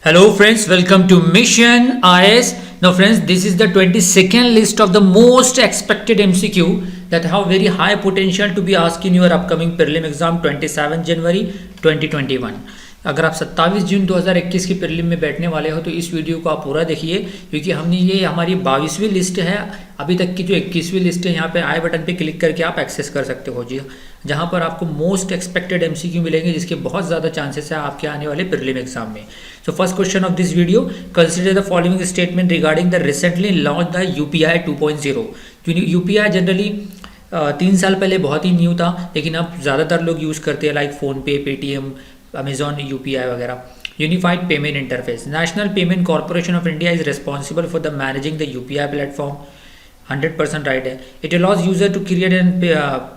Hello friends, welcome to Mission IS. Now friends, this is the 22nd list of the most expected MCQ that have very high potential to be asked in your upcoming prelim exam 27 January 2021. अगर आप 27 जून 2021 की prelim में बैठने वाले हो तो इस video को आप पूरा देखिए, क्योंकि हमने ये हमारी 22वीं लिस्ट है। अभी तक की जो 21वीं लिस्ट है, यहाँ पे आई बटन पे क्लिक करके आप एक्सेस कर सकते हो जी, जहाँ पर आपको मोस्ट एक्सपेक्टेड एमसीक्यू मिलेंगे, जिसके बहुत ज़्यादा चांसेस है आपके आने वाले प्रीलिम एग्जाम में। So first question of this video, consider the following statement regarding the recently launch the UPI 2.0। UPI generally 3 साल पहले बहुत ही न्यू था, लेकिन अब ज़्यादातर लोग यूज़ करते हैं, like PhonePe, Paytm, Amazon UPI वगैरह। Unified payment interface, national payment corporation of India is responsible for the managing the UPI platform. 100% right है। It allows user to create and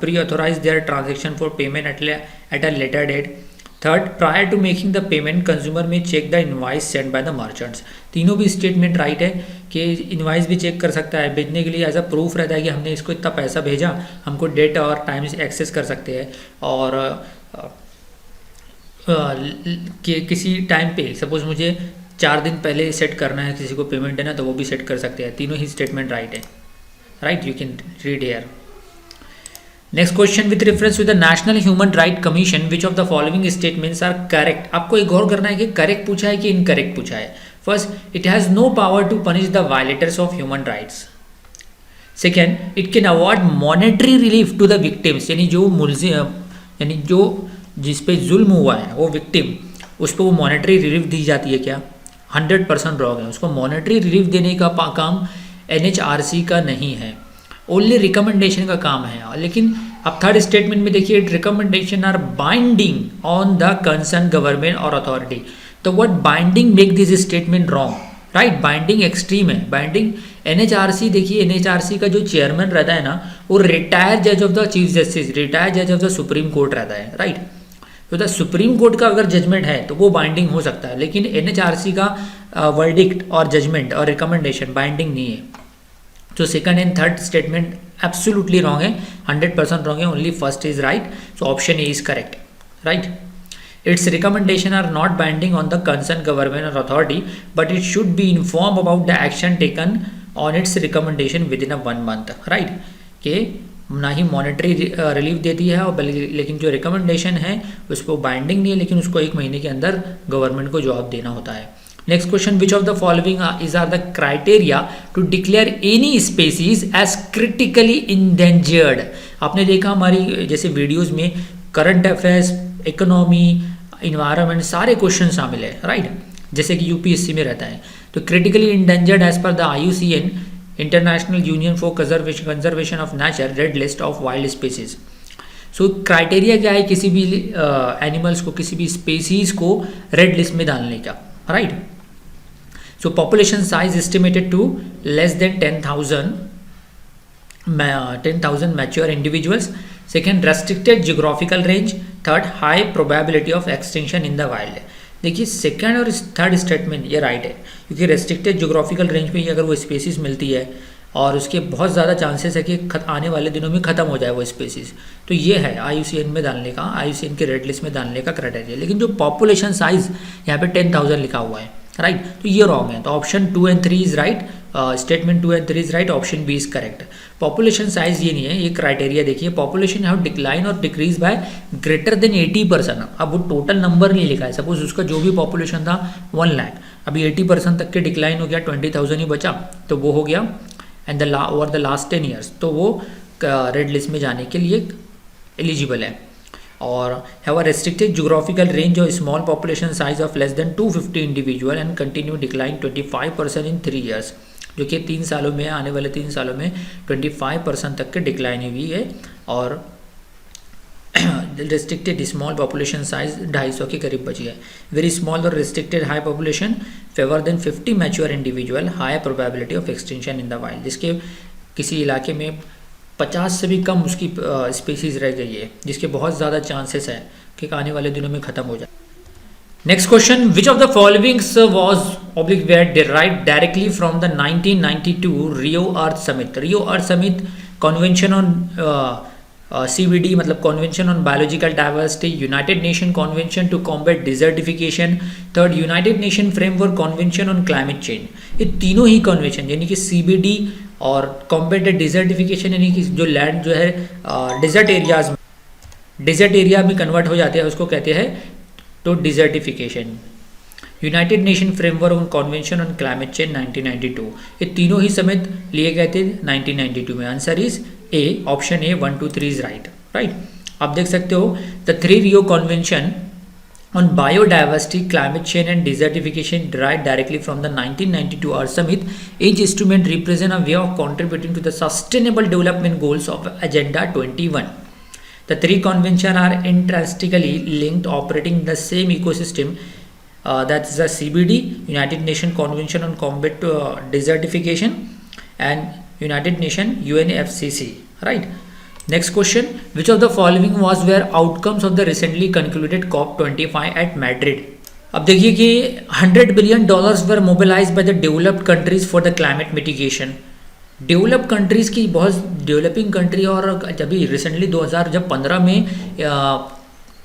pre authorise their transaction for payment at a later date. Third, prior to making the payment consumer may check the invoice send by the merchants. तीनों भी statement right है कि invoice भी check कर सकता है, भेजने के लिए एज अ प्रूफ रहता है कि हमने इसको इतना पैसा भेजा, हमको डेट और टाइम से एक्सेस कर सकते हैं। और कि किसी टाइम पे सपोज मुझे 4 दिन पहले सेट करना है किसी को पेमेंट देना, तो वो भी सेट कर सकते हैं। तीनों ही स्टेटमेंट राइट है, right, you can read here. Next question, with reference to the national human right commission which of the following statements are correct. आपको एक गौर करना है कि करेक्ट पूछा है कि इनकरेक्ट पूछा है। First, it has no power to punish the violators of human rights. Second, it can award monetary relief to the victims, यानी जो जिस पे जुल्म हुआ है वो विक्टिम, उस पर वो मॉनेटरी रिलीफ दी जाती है क्या? 100% रॉन्ग है। उसको मॉनेटरी रिलीफ देने का काम एनएचआरसी का नहीं है, ओनली रिकमेंडेशन का काम है। लेकिन अब थर्ड स्टेटमेंट में देखिए, recommendation are binding on the concern government और अथॉरिटी। तो what binding make this statement wrong, right? Binding extreme है। बाइंडिंग एनएचआरसी, देखिए एनएचआरसी का जो चेयरमैन रहता है ना, वो रिटायर्ड जज of the chief justice, retired जज ऑफ द सुप्रीम कोर्ट रहता है, राइट? तो द सुप्रीम कोर्ट का अगर जजमेंट है तो वो बाइंडिंग हो सकता है, लेकिन एनएचआरसी का वर्डिक्ट और जजमेंट और रिकमेंडेशन बाइंडिंग नहीं है। तो second and third statement absolutely wrong है, 100% रॉन्ग है, only first is right. So option A is correct, right? Its recommendation are not binding on the concerned government or authority, but it should be informed about the action taken on its recommendation within a 1 month, right? कि ना ही monetary relief देती है, और लेकिन जो recommendation है उस पर बाइंडिंग नहीं है, लेकिन उसको 1 महीने के अंदर गवर्नमेंट को जवाब देना होता है। Next question, which of the following is are the criteria to declare any species as critically endangered. आपने देखा हमारी जैसे वीडियोज में करंट अफेयर्स, इकोनॉमी, इन्वायरमेंट, सारे क्वेश्चन शामिल है, राइट? जैसे कि यूपीएससी में रहता है। तो critically endangered as per the IUCN, international union for conservation of nature, red list of wild species. So criteria क्या है किसी भी एनिमल्स को, किसी भी स्पेसीज को रेड लिस्ट में डालने का, right? So population size estimated to less than 10,000 mature individuals. Second, restricted geographical range. Third, high probability of extinction in the wild. देखिए सेकेंड और थर्ड स्टेटमेंट ये राइट है, क्योंकि रेस्ट्रिक्टेड जियोग्राफिकल रेंज में ही अगर वो स्पेसीज मिलती है और उसके बहुत ज़्यादा चांसेस है कि आने वाले दिनों में ख़त्म हो जाए वो स्पेसीज, तो ये है आईयूसीएन में डालने का, आईयूसीएन के रेड लिस्ट में डालने का क्राइटेरिया। लेकिन जो पॉपुलेशन साइज यहाँ पे 10,000 लिखा हुआ है, राइट, तो ये रॉन्ग है। तो option 2 and 3 is right, statement 2 and 3 is right, option B is correct. Population size ये नहीं है, ये क्राइटेरिया देखिए, पॉपुलेशन हैव डिक्लाइन और डिक्रीज बाय ग्रेटर देन 80%। अब वो टोटल नंबर नहीं लिखा है, सपोज उसका जो भी पॉपुलेशन था 1 लाख, अभी 80% तक के डिक्लाइन हो गया, 20,000 ही बचा, तो वो हो गया and over the last 10 years, तो वो रेड लिस्ट में जाने के लिए एलिजिबल है। और have a restricted geographical range और small population size of less than 250 individual and continue decline 25% in 3 years, जो कि 3 सालों में, आने वाले 3 सालों में 25% तक के डिक्लाइन हुई है। और रेस्ट्रिक्टेड स्मॉल पॉपुलेशन साइज 250 के करीब बची है। वेरी स्मॉल और restricted high population fewer than 50 mature individual, high probability of extinction in the wild, जिसके किसी इलाके में 50 से भी कम उसकी स्पीसीज रह गई है, जिसके बहुत ज़्यादा चांसेस है कि आने वाले दिनों में ख़त्म हो जाए। Next question, which of the followings was oblique were derived directly from the 1992 Rio earth summit. Rio earth summit convention on CBD मतलब convention on biological diversity, united nation convention to combat desertification, third united nation framework convention on climate change. ये तीनों ही convention यानी कि CBD और combat desertification यानी कि जो land जो है डिजर्ट एरिया में कन्वर्ट हो जाते हैं उसको कहते हैं तो desertification. United nation framework on convention on climate change 1992, ये तीनों ही समेत लिए गए थे 1992 में। Answer is a, option A 1 2 3 is right. आप देख सकते हो the 3 Rio convention on biodiversity, climate change and desertification derived directly from the 1992 Earth Summit. Each instrument represents a way of contributing to the sustainable development goals of Agenda 21. The 3 conventions are intrinsically linked, operating in the same ecosystem. That's the CBD, United Nations Convention on Combat Desertification, and United Nations UNFCCC. Right. Next question, which of the following was were outcomes of the recently concluded COP25 at Madrid? अब देखिए कि $100 billion were mobilized by the developed countries for the climate mitigation. Develop countries की बहुत developing country और जब भी recently 2015 में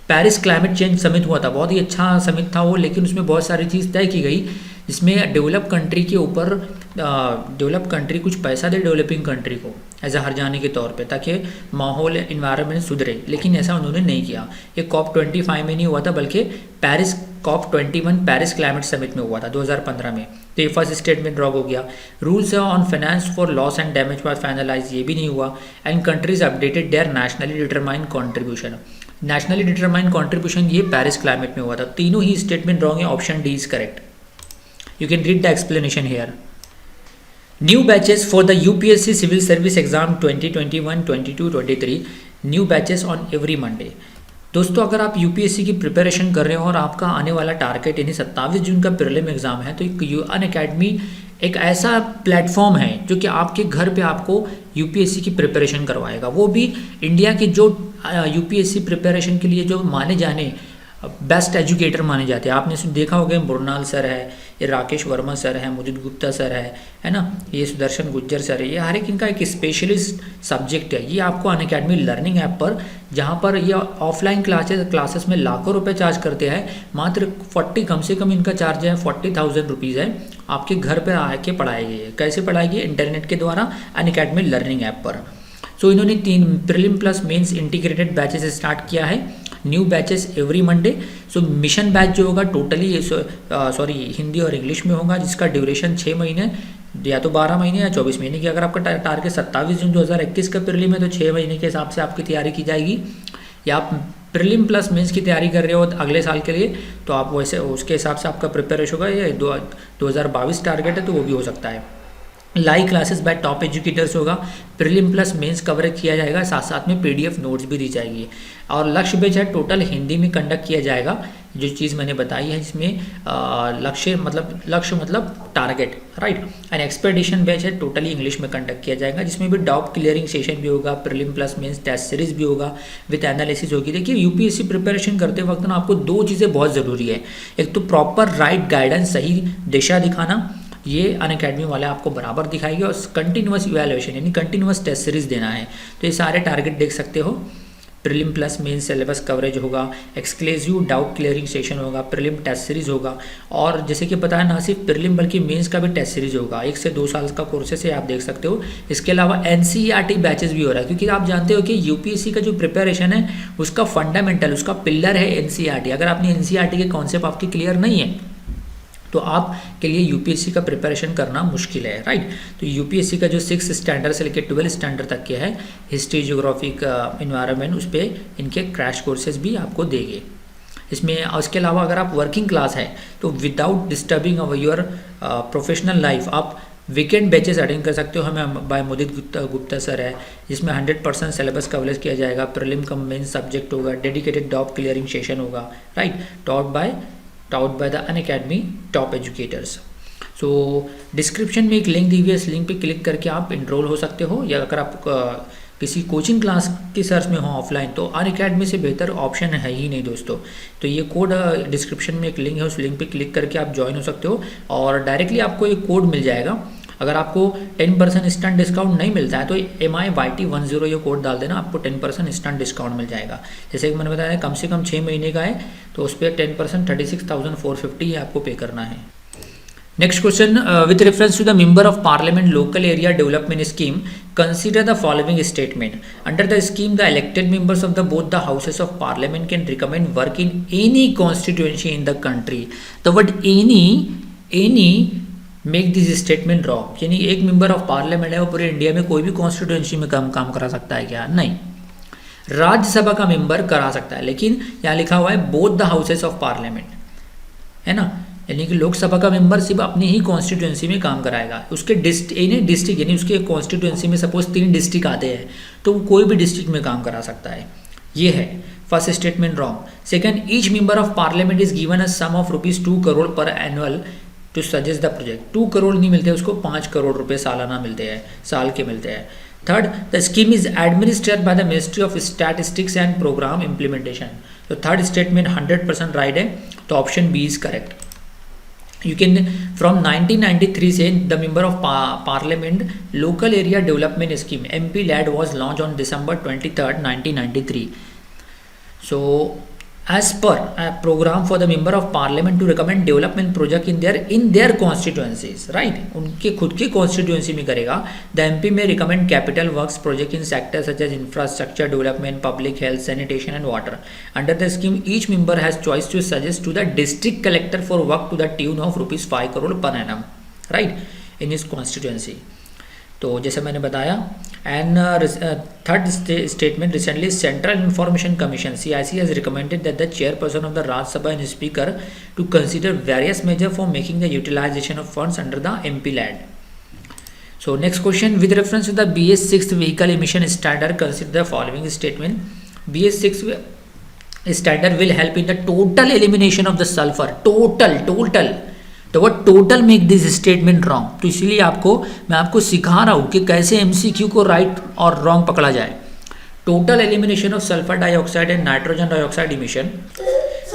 Paris climate change summit हुआ था, बहुत ही अच्छा समिट था वो, लेकिन उसमें बहुत सारी चीज़ तय की गई जिसमें डेवलप कंट्री के ऊपर डेवलप कंट्री कुछ पैसा दे डेवलपिंग कंट्री को एज अ हर्जाने के तौर पे ताकि माहौल इन्वायरमेंट सुधरे, लेकिन ऐसा उन्होंने नहीं किया। ये COP25 में नहीं हुआ था बल्कि Paris COP21 Paris climate summit में हुआ था 2015 में। तो ये फर्स्ट स्टेटमेंट ड्रॉ हो गया। Rules on finance for loss and damage was finalise, ये भी नहीं हुआ। And countries updated their nationally determined contribution, nationally determined contribution ये पेरिस क्लाइमेट में हुआ था। तीनों ही स्टेटमेंट रॉन्ग है, option D is correct. You can read the explanation here. New batches for the UPSC Civil Service Exam 2021, 22, 23. New batches on every Monday. दोस्तों अगर आप यूपीएससी की प्रिपरेशन कर रहे हो और आपका आने वाला टारगेट यानी 27 जून का प्रीलिम एग्जाम है, तो अनअकैडमी एक ऐसा प्लेटफॉर्म है जो कि आपके घर पे आपको यूपीएससी की प्रिपरेशन करवाएगा। वो भी इंडिया के जो यूपीएससी प्रिपरेशन के लिए जो माने जाने बेस्ट एजुकेटर माने जाते हैं। आपने देखा होगा मुरनाल सर है, ये राकेश वर्मा सर है, मुदित गुप्ता सर है ना, ये सुदर्शन गुज्जर सर है, ये हर एक इनका एक स्पेशलिस्ट सब्जेक्ट है। ये आपको अनअकैडमी लर्निंग ऐप पर, जहाँ पर ये ऑफलाइन क्लासेस में लाखों रुपए चार्ज करते हैं, मात्र 40 कम से कम इनका चार्ज है 40,000 रुपीज़ है, आपके घर पर आके पढ़ाएगी। कैसे पढ़ाएगी? इंटरनेट के द्वारा अनअकैडमी लर्निंग ऐप पर। सो इन्होंने 3 prelim plus mains integrated batches start किया है, new batches every Monday. So mission batch जो होगा टोटली हिंदी और इंग्लिश में होगा, जिसका ड्यूरेशन 6 महीने या तो 12 महीने या 24 महीने की। अगर आपका टारगेट 27 जून 2021 का प्रीलिम है तो 6 महीने के हिसाब से आपकी तैयारी की जाएगी। या आप प्रीलिम प्लस मेंस की तैयारी कर रहे हो अगले साल के लिए तो आप वैसे उसके हिसाब से आपका प्रिपरेशन होगा। ये 2022 टारगेट है तो वो भी हो सकता है। Live classes bye top educators होगा, प्रीलिम प्लस मेंस कवरेज किया जाएगा, साथ साथ में PDF नोट्स भी दी जाएगी। और लक्ष्य बैच है टोटल हिंदी में कंडक्ट किया जाएगा, जो चीज़ मैंने बताई है जिसमें लक्ष्य मतलब target, right. And expedition batch है टोटली इंग्लिश में कंडक्ट किया जाएगा, जिसमें भी डाउट क्लियरिंग सेशन भी होगा, prelim plus mains test series भी होगा, विद एनालिसिस होगी। देखिए यूपीएससी प्रिपरेशन करते वक्त ना आपको 2 चीज़ें बहुत ज़रूरी है, एक तो प्रॉपर राइट गाइडेंस, सही दिशा दिखाना, ये अनअकैडमी वाले आपको बराबर दिखाएगी, और कंटिन्यूअस इवैल्यूएशन यानी कंटिन्यूअस टेस्ट सीरीज देना है। तो ये सारे टारगेट देख सकते हो। Prelim plus main syllabus coverage होगा, एक्सक्लूसिव डाउट क्लियरिंग सेशन होगा, प्रीलिम टेस्ट सीरीज होगा, और जैसे कि पता है ना सिर्फ प्रीलिम बल्कि मेंस का भी टेस्ट सीरीज होगा। 1 से 2 साल का कोर्सेस है, आप देख सकते हो। इसके अलावा NCERT बैचेस भी हो रहा है, क्योंकि आप जानते हो कि यूपीएससी का जो प्रिपरेशन है उसका फंडामेंटल, उसका पिलर है NCERT। अगर आपने NCERT के कॉन्सेप्ट आपके क्लियर नहीं है तो आपके लिए यूपीएससी का प्रिपरेशन करना मुश्किल है, राइट। तो यूपीएससी का जो 6 स्टैंडर्ड से लेकर 12 स्टैंडर्ड तक के है, हिस्ट्री, ज्योग्राफी का इन्वायरमेंट, उस पर इनके क्रैश कोर्सेज भी आपको देंगे इसमें। उसके अलावा अगर आप वर्किंग क्लास है तो without disturbing of your professional life आप वीकेंड बैचेस अटेंड कर सकते हो। हमें बाय मुदित गुप्ता सर है, जिसमें 100% सिलेबस कवरेज किया जाएगा, प्रीलिम कम मेन सब्जेक्ट होगा, डेडिकेटेड डाउट क्लियरिंग सेशन होगा, right, taught by the Unacademy top educators. So description में एक लिंक दी हुई है, इस लिंक पे क्लिक करके आप इनरोल हो सकते हो, या अगर आप किसी कोचिंग क्लास की सर्च में हो ऑफलाइन तो अनअकैडमी से बेहतर ऑप्शन है ही नहीं दोस्तों। तो ये कोड डिस्क्रिप्शन में एक लिंक है, उस लिंक पे क्लिक करके आप ज्वाइन हो सकते हो, और डायरेक्टली आपको एक कोड मिल जाएगा अगर आपको 10% इंस्टेंट डिस्काउंट नहीं मिलता है तो MIYT10 ये कोड डाल देना, आपको 10% इंस्टेंट डिस्काउंट मिल जाएगा। जैसे कि मैंने बताया कम से कम 6 महीने का है तो उस पर 10% 36,450 आपको पे करना है। Next question, with reference to the member of parliament local area development scheme consider the following statement. Under the scheme the elected members of the both the houses of parliament can recommend work in any constituency in the country. The word any make this statement wrong, यानी एक member of parliament है वो पूरे India में कोई भी constituency में काम करा सकता है क्या? नहीं, राज्यसभा का मेंबर करा सकता है, लेकिन यहाँ लिखा हुआ है both the houses of parliament, है ना, यानी कि लोकसभा का मेंबर सिर्फ अपनी ही कॉन्स्टिट्यूएंसी में काम कराएगा। उसके डिस्ट्रिक्ट यानी उसके कॉन्स्टिट्यूएंसी में सपोज 3 डिस्ट्रिक्ट आते हैं तो वो कोई भी डिस्ट्रिक्ट में काम करा सकता है। ये है first statement wrong. Second, each member of parliament is given a sum of ₹2 crore per annual to suggest the project. 2 crore नहीं मिलते उसको, 5 करोड़ रुपए सालाना मिलते हैं, साल के मिलते हैं। Third, the scheme is administered by the ministry of statistics and programme implementation. तो थर्ड स्टेटमेंट 100% राइट है, तो option B is correct. You can from 1993 से the member of parliament local area development scheme MP-LAD was launched on December 23rd 1993. So as per a program for the member of parliament to recommend development project in their constituencies, right? उनके खुद के constituency में करेगा। The MP may recommend capital works project in sectors such as infrastructure development, public health, sanitation and water. Under the scheme, each member has choice to suggest to the district collector for work to the tune of ₹5 crore per annum, right? In his constituency. तो जैसे मैंने बताया, and third statement, recently central information commission CIC has recommended that the chairperson of the Rajya Sabha and speaker to consider various measure for making the utilization of funds under the MP-LAD. So next question, with reference to the BS6 vehicle emission standard, consider the following statement. BS6 standard will help in the total elimination of the sulfur. Total. तो वो total make this statement wrong. तो इसलिए मैं आपको सिखा रहा हूँ कि कैसे MCQ को राइट और रॉन्ग पकड़ा जाए। Total elimination of sulphur dioxide and nitrogen dioxide emission.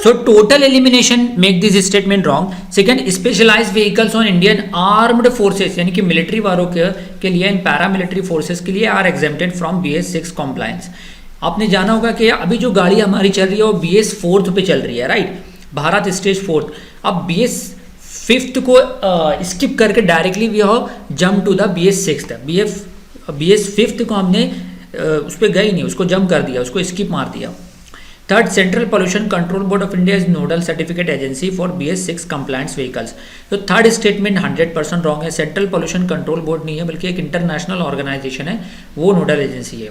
So total elimination make this statement wrong. Second, specialised vehicles on Indian armed forces, यानी कि मिलिट्री वालों के लिए एंड पैरामिलिट्री फोर्सेस के लिए are exempted from BS6 compliance. आपने जाना होगा कि अभी जो गाड़ी हमारी चल रही है वो BS4 पे चल रही है, राइट, भारत स्टेज 4। अब BS5 को स्किप करके directly we have jump to the BS6। BS5 को हमने उस पर गई नहीं, उसको जंप कर दिया, उसको स्किप मार दिया। Third, central pollution control board of India is nodal certificate agency for BS6 compliance vehicles. तो थर्ड स्टेटमेंट 100% रॉन्ग है। सेंट्रल पोल्यूशन कंट्रोल बोर्ड नहीं है, बल्कि एक इंटरनेशनल ऑर्गेनाइजेशन है, वो नोडल एजेंसी है।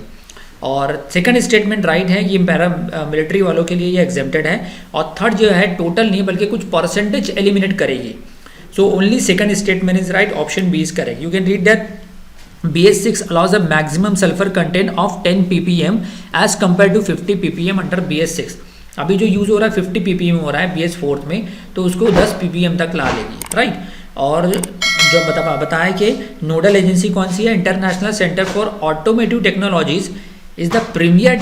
और सेकंड स्टेटमेंट राइट है कि पैरा मिलिट्री वालों के लिए ये एग्जेम्प्टेड है। और थर्ड जो है टोटल नहीं बल्कि कुछ परसेंटेज एलिमिनेट करेगी। So only second statement is right, option B is correct. You can read that BS6 allows a maximum sulfur content of 10 ppm as compared to 50 ppm under BS6। अभी जो use हो रहा है 50 ppm हो रहा है BS4 में, तो उसको 10 ppm तक ला लेगी, राइट। और जो बताया कि नोडल एजेंसी कौन सी है, international centre for automotive technologies is the premier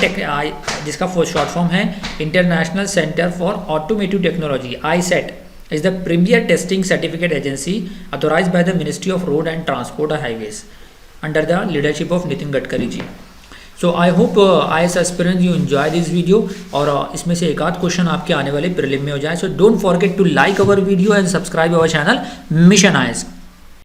जिसका शॉर्ट फॉर्म है international centre for automotive technology, ISET is the premier testing certificate agency authorised by the ministry of road and transport and highways under the leadership of Nitin Gadkari ji. So I hope IAS aspirants you enjoy this video और इसमें से एक आध question आपके आने वाले prelim में हो जाए। So don't forget to like our video and subscribe our channel Mission IAS।